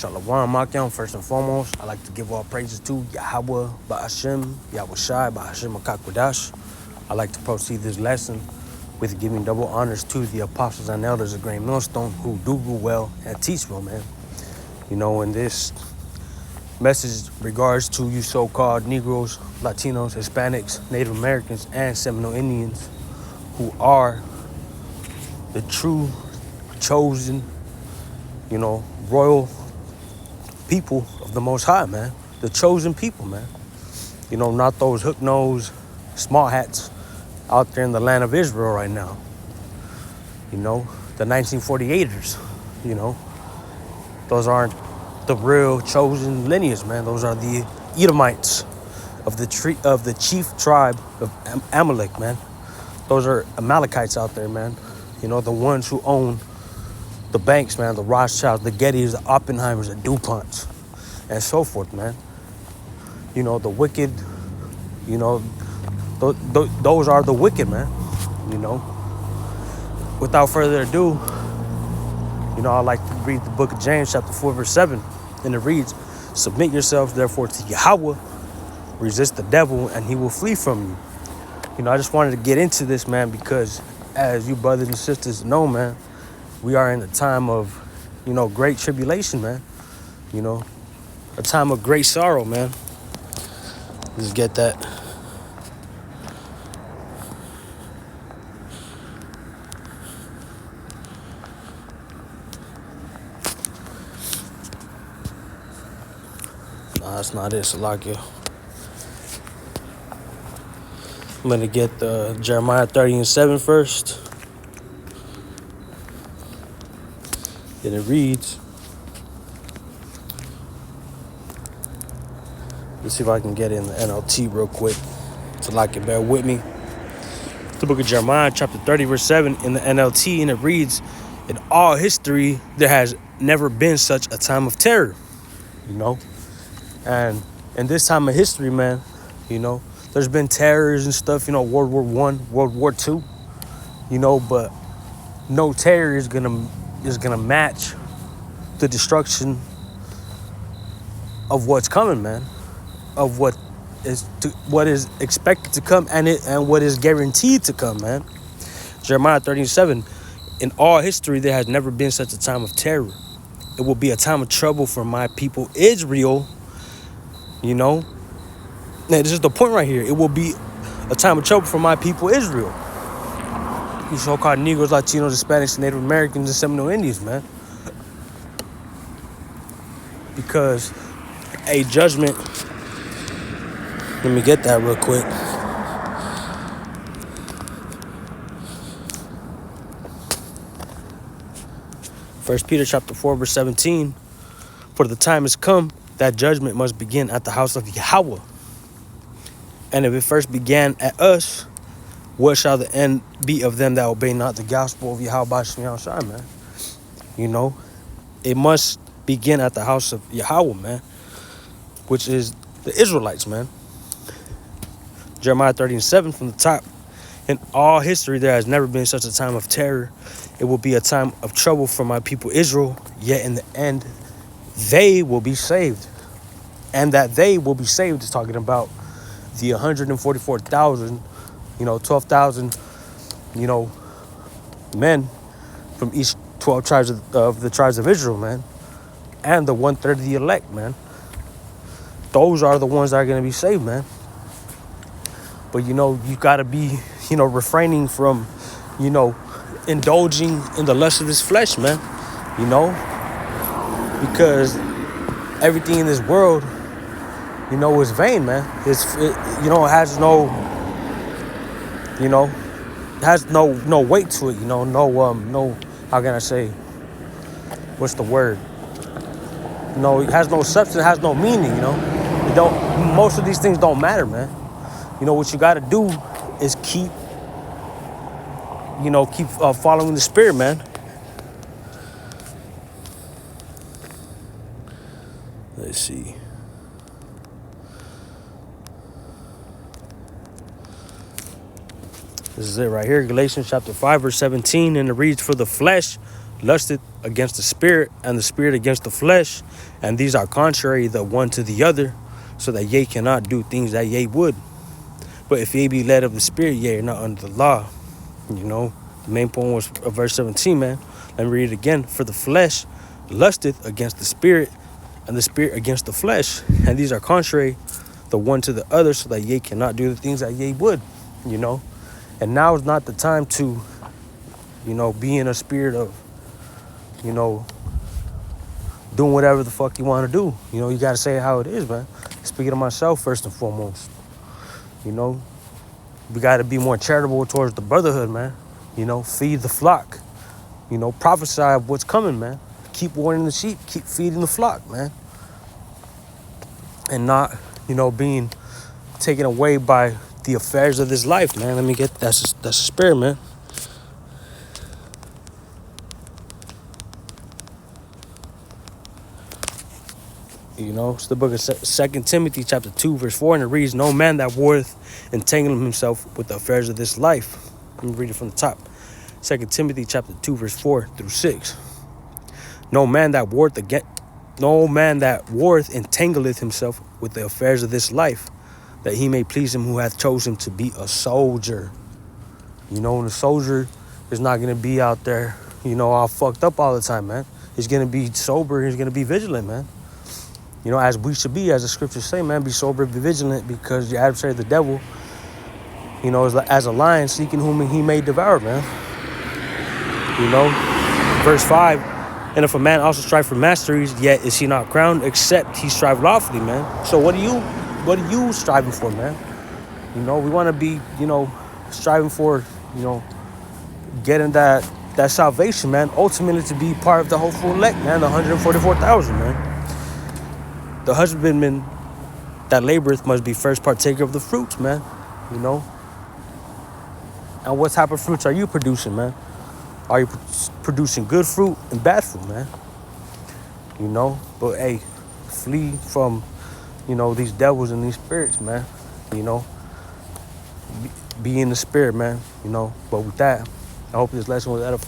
Shalom Makyam. First and foremost, I like to give all praises to Yahweh Ba'ashem, Yahweh Shai, Ba'ashem Akakwadash. I like to proceed this lesson with giving double honors to the apostles and elders of Great Millstone who do well and teach well, man. You know, in this message regards to you so-called Negroes, Latinos, Hispanics, Native Americans, and Seminole Indians who are the true, chosen, royal people of the Most High, man. The chosen people, man. You know, not those hook-nosed small hats out there in the land of Israel right now. You know, the 1948ers, those aren't the real chosen lineage, man. Those are the Edomites of the chief tribe of Amalek, man. Those are Amalekites out there, man. You know, the ones who own the banks, man, the Rothschilds, the Gettys, the Oppenheimers, the DuPonts, and so forth, man. You know, the wicked, those are the wicked, man. Without further ado, I like to read the book of James, chapter 4, verse 7, and it reads, "Submit yourselves, therefore, to Yahweh, resist the devil, and he will flee from you." I just wanted to get into this, man, because as you brothers and sisters know, man, we are in a time of, great tribulation, man. A time of great sorrow, man. Just get that. Nah, that's not it, Salakia. I'm going to get Jeremiah 30:7 first. And it reads, let's see if I can get in the NLT real quick so I can bear with me. The book of Jeremiah, chapter 30, verse 7 in the NLT, and it reads, "In all history, there has never been such a time of terror." And in this time of history, man, there's been terrors and stuff, World War I, World War II, but no terror is gonna match the destruction of what's coming, man, of what is expected to come and what is guaranteed to come, man. Jeremiah 30:7, "In all history there has never been such a time of terror. It will be a time of trouble for my people Israel." Now this is the point right here. It will be a time of trouble for my people Israel. You so-called Negroes, Latinos, Hispanics, Native Americans, and Seminole Indians, man. Because a judgment, let me get that real quick. First Peter chapter 4, verse 17, "For the time has come that judgment must begin at the house of Yahweh. And if it first began at us, what shall the end be of them that obey not the gospel of Yahweh B'Shem Yahushua," man? It must begin at the house of Yahweh, man, which is the Israelites, man. Jeremiah 30:7 from the top. "In all history there has never been such a time of terror. It will be a time of trouble for my people Israel, yet in the end they will be saved." And that they will be saved is talking about the 144,000, 12,000, men from each 12 tribes of the tribes of Israel, man. And the 1/3 of the elect, man. Those are the ones that are going to be saved, man. But, you got to be, refraining from, indulging in the lust of this flesh, man. Because everything in this world, is vain, man. It has no, has no weight to it, no, how can I say, what's the word? It has no substance, it has no meaning, most of these things don't matter, man. What you got to do is keep following the spirit, man. Let's see. This is it right here, Galatians chapter 5, verse 17, and it reads, "For the flesh lusteth against the spirit, and the spirit against the flesh, and these are contrary the one to the other, so that ye cannot do things that ye would. But if ye be led of the spirit, ye are not under the law. You know, the main point was verse 17, man. Let me read it again. For the flesh lusteth against the spirit, and the spirit against the flesh, and these are contrary the one to the other, so that ye cannot do the things that ye would. You know, and now is not the time to, you know, be in a spirit of, you know, doing whatever the fuck you want to do. You know, you got to say it how it is, man. Speaking to myself first and foremost. You know, we got to be more charitable towards the brotherhood, man. You know, feed the flock. You know, prophesy of what's coming, man. Keep warning the sheep. Keep feeding the flock, man. And not, you know, being taken away by the affairs of this life, man. Let me get that's a spirit, man. You know, it's the book of 2 Timothy chapter 2, verse 4, and it reads, no man that warreth entangling himself with the affairs of this life. Let me read it from the top. 2 Timothy chapter 2, verse 4 through 6. No man that warreth entangleth himself with the affairs of this life, that he may please him who hath chosen to be a soldier. You know, and a soldier is not going to be out there, you know, all fucked up all the time, man. He's going to be sober. He's going to be vigilant, man. You know, as we should be, as the scriptures say, man, be sober, be vigilant, because your adversary, the devil, you know, is as a lion seeking whom he may devour, man. You know, verse 5, and if a man also strive for masteries, yet is he not crowned, except he strive lawfully, man. So what are you striving for, man? You know, we want to be, you know, striving for, you know, getting that salvation, man. Ultimately to be part of the hopeful elect, man, the 144,000, man. The husbandman that laboreth must be first partaker of the fruits, man. You know? And what type of fruits are you producing, man? Are you producing good fruit and bad fruit, man? You know? But, hey, flee from, you know, these devils and these spirits, man. You know? Be in the spirit, man. You know? But with that, I hope this lesson was edifying.